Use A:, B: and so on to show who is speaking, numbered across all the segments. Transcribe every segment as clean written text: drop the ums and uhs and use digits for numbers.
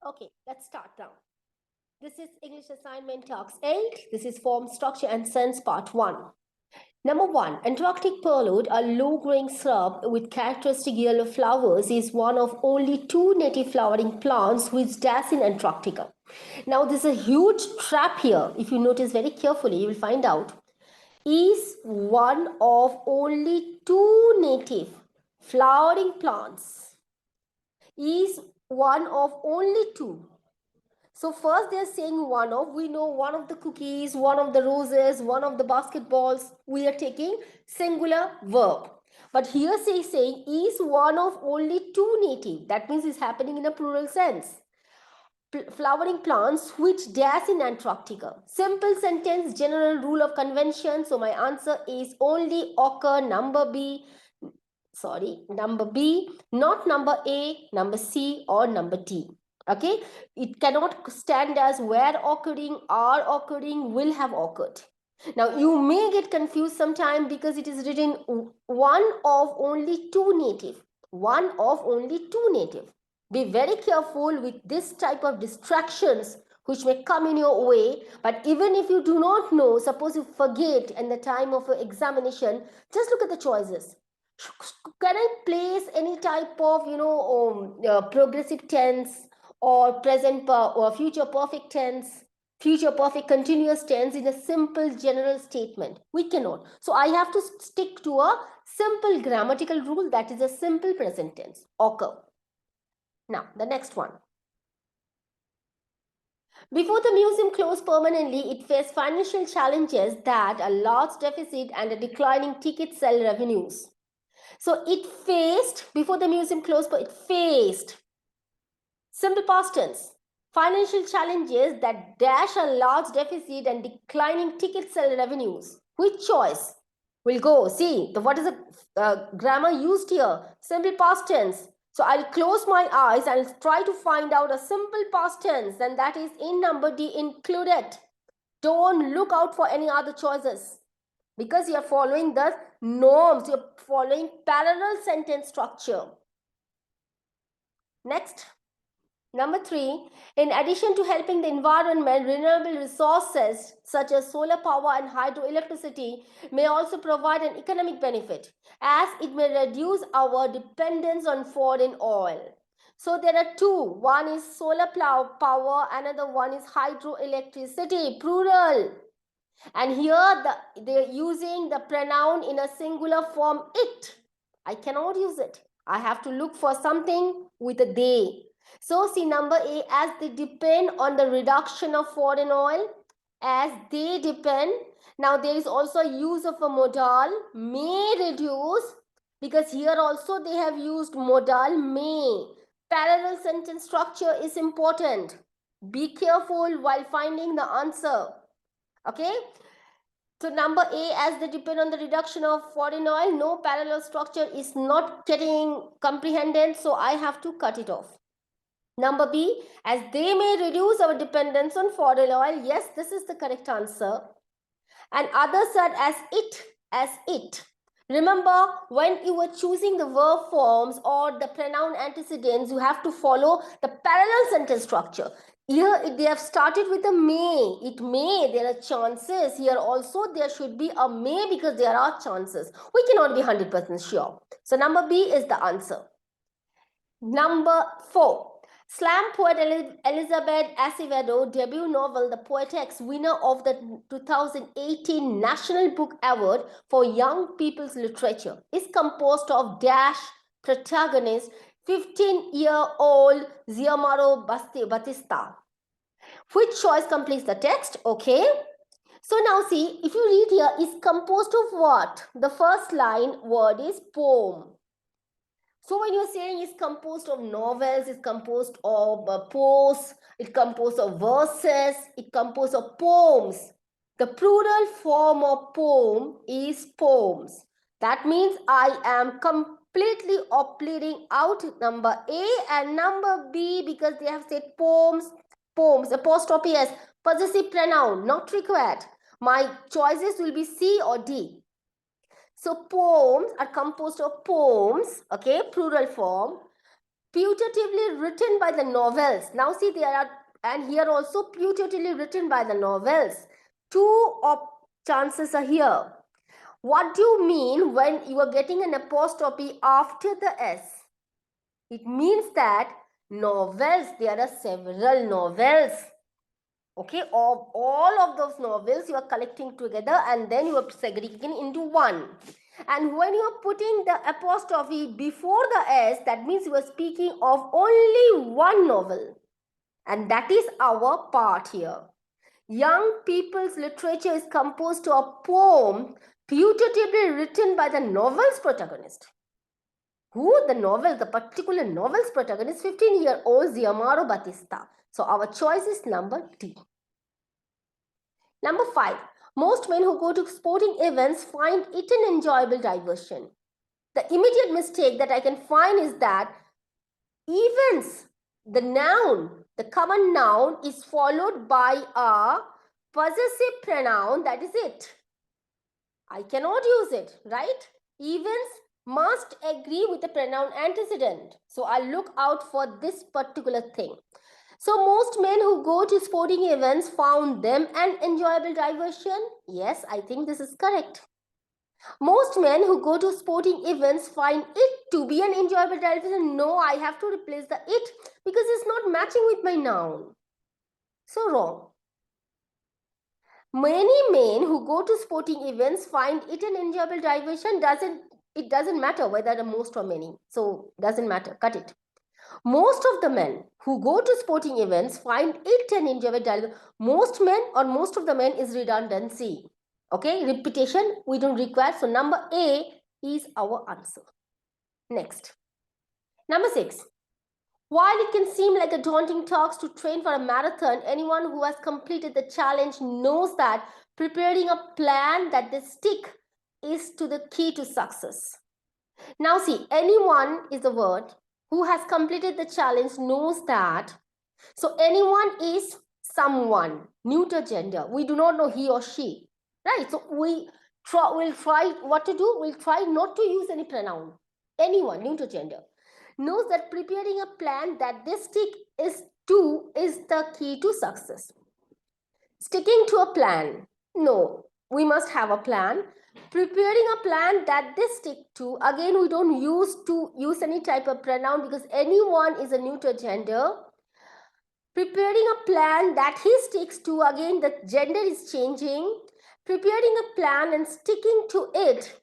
A: Okay, let's start now. This is English Assignment Talks 8. This is Form, Structure and Sense Part 1. Number 1. Antarctic pearlwood, a low-growing shrub with characteristic yellow flowers, is one of only 2 native flowering plants which dash in Antarctica. Now, there's a huge trap here. If you notice very carefully, you will find out. Is one of only 2 native flowering plants. Is one of only 2. So first they're saying one of, we know one of the cookies, one of the roses, one of the basketballs, we are taking singular verb. But here saying is one of only 2 native, that means it's happening in a plural sense. Flowering plants which dash in Antarctica. Simple sentence, general rule of convention. So my answer is only occur, number B, not number A, number C or number D. Okay, it cannot stand as where occurring, are occurring, will have occurred. Now you may get confused sometime because it is written one of only 2 native. One of only 2 native. Be very careful with this type of distractions which may come in your way. But even if you do not know, suppose you forget in the time of examination, just look at the choices. Can I place any type of progressive tense or present or future perfect tense, future perfect continuous tense in a simple general statement? We cannot. So I have to stick to a simple grammatical rule, that is a simple present tense, occur. Now the next one. Before the museum closed permanently, it faced financial challenges that a large deficit and a declining ticket sale revenues. So it faced, before the museum closed, it faced, simple past tense, financial challenges that dash a large deficit and declining ticket sale revenues. Which choice will go? See, what is the grammar used here? Simple past tense. So I'll close my eyes and try to find out a simple past tense, and that is in number D, included. Don't look out for any other choices, because you are following the norms, you are following parallel sentence structure. Next, number 3, in addition to helping the environment, renewable resources such as solar power and hydroelectricity may also provide an economic benefit, as it may reduce our dependence on foreign oil. So there are 2. One is solar power, another one is hydroelectricity, plural. And here they're using the pronoun in a singular form, it. I cannot use it. I have to look for something with a they. So see number A, as they depend on the reduction of foreign oil, as they depend. Now there is also a use of a modal, may reduce, because here also they have used modal may. Parallel sentence structure is important. Be careful while finding the answer. Okay, so number A, as they depend on the reduction of foreign oil, no parallel structure is not getting comprehended, so I have to cut it off. Number B, as they may reduce our dependence on foreign oil, yes, this is the correct answer. And others said as it. Remember, when you were choosing the verb forms or the pronoun antecedents, you have to follow the parallel sentence structure. Here they have started with a may. It may, there are chances. Here also there should be a may, because there are chances. We cannot be 100% sure. So number B is the answer. Number 4. Slam poet Elizabeth Acevedo debut novel, The Poetess, winner of the 2018 National Book Award for Young People's Literature, is composed of dash protagonist 15-year-old Xiomara Batista. Which choice completes the text? Okay. So now see, if you read here, is composed of what? The first line word is poem. So when you're saying it's composed of novels, it's composed of prose, it's composed of verses, it's composed of poems. The plural form of poem is poems. That means I am completely operating out number A and number B, because they have said poems, apostrophe S, possessive pronoun, not required. My choices will be C or D. So poems are composed of poems, okay, plural form. putatively written by the novels. Now see, there are, and here also putatively written by the novels. Two chances are here. What do you mean when you are getting an apostrophe after the S? It means that novels, there are several novels. Okay, of all of those novels you are collecting together and then you are segregating into one. And when you are putting the apostrophe before the S, that means you are speaking of only one novel. And that is our part here. Young people's literature is composed of a poem putatively written by the novel's protagonist. Who? The novel, the particular novel's protagonist, 15-year-old Giamaro Battista. So our choice is number D. Number 5. Most men who go to sporting events find it an enjoyable diversion. The immediate mistake that I can find is that events, the noun, the common noun is followed by a possessive pronoun, that is it. I cannot use it, right? Events must agree with the pronoun antecedent. So I'll look out for this particular thing. So most men who go to sporting events found them an enjoyable diversion. Yes, I think this is correct. Most men who go to sporting events find it to be an enjoyable diversion. No, I have to replace the it because it's not matching with my noun. So wrong. Many men who go to sporting events find it an enjoyable diversion. It doesn't matter whether the most or many. So doesn't matter. Cut it. Most of the men who go to sporting events find it an enjoyable diversion. Most men or most of the men is redundancy. Okay, repetition we don't require. So number A is our answer. Next. Number 6. While it can seem like a daunting task to train for a marathon, anyone who has completed the challenge knows that preparing a plan that they stick is to the key to success. Now see, anyone is a word who has completed the challenge knows that. So anyone is someone, neuter gender. We do not know he or she, right? So we'll try what to do. We'll try not to use any pronoun. Anyone, neuter gender, knows that preparing a plan that they stick is the key to success. Sticking to a plan. No, we must have a plan. Preparing a plan that they stick to. Again, we don't use any type of pronoun because anyone is a neuter gender. Preparing a plan that he sticks to. Again, the gender is changing. Preparing a plan and sticking to it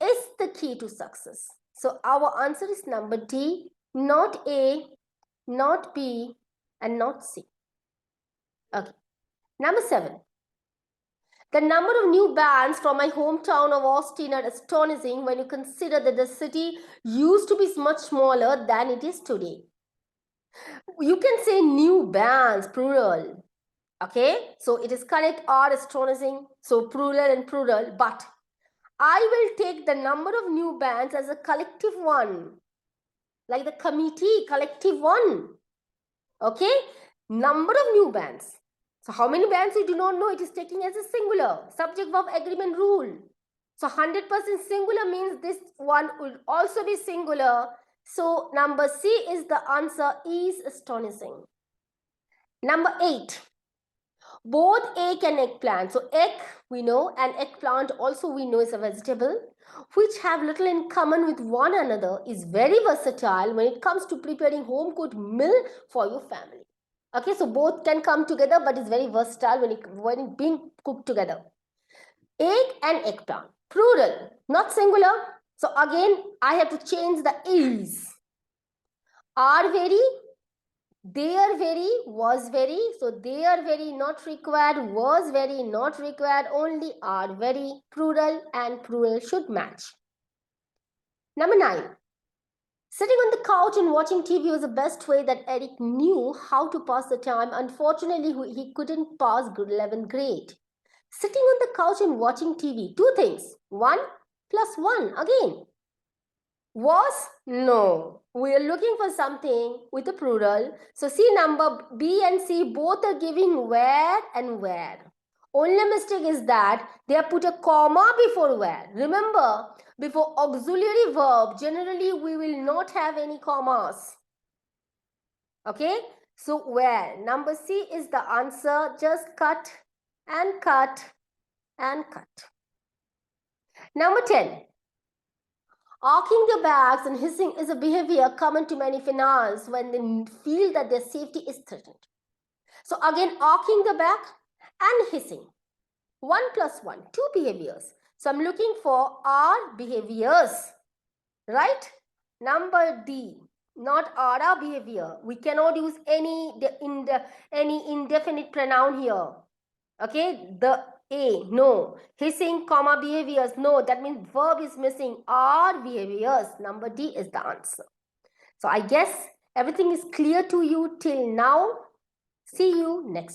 A: is the key to success. So our answer is number D, not A, not B, and not C. Okay. Number 7. The number of new bands from my hometown of Austin are astonishing when you consider that the city used to be much smaller than it is today. You can say new bands, plural. Okay, so it is correct, are astonishing. So plural and plural, but I will take the number of new bands as a collective one. Like the committee, collective one. Okay, number of new bands. So how many bands we do not know, it is taking as a singular. Subject verb agreement rule. So 100% singular means this one will also be singular. So number C is the answer, is astonishing. Number 8. Both egg and eggplant. So egg we know and eggplant also we know is a vegetable which have little in common with one another, is very versatile when it comes to preparing home cooked meal for your family. Okay, so both can come together but it's very versatile when it being cooked together. Egg and eggplant. Plural, not singular. So again, I have to change the is. Are very, they are very, was very. So they are very, not required. Was very, not required. Only are very. Plural and plural should match. Number 9. Sitting on the couch and watching TV was the best way that Eric knew how to pass the time. Unfortunately, he couldn't pass 11th grade. Sitting on the couch and watching TV. Two things. 1 plus 1 again. Was? No. We are looking for something with a plural. So see, number B and C both are giving where and where. Only mistake is that they have put a comma before where. Remember, before auxiliary verb, generally we will not have any commas. Okay, so where? Number C is the answer. Just cut and cut and cut. Number 10. Arcing the backs and hissing is a behavior common to many finals when they feel that their safety is threatened. So again, arcing the back and hissing. 1 plus 1, 2 behaviors. So I'm looking for our behaviors, right? Number D, not are behavior. We cannot use any indefinite pronoun here. Okay, the A, no. Hissing, comma, behaviors, no. That means verb is missing. Are behaviors. Number D is the answer. So I guess everything is clear to you till now. See you next.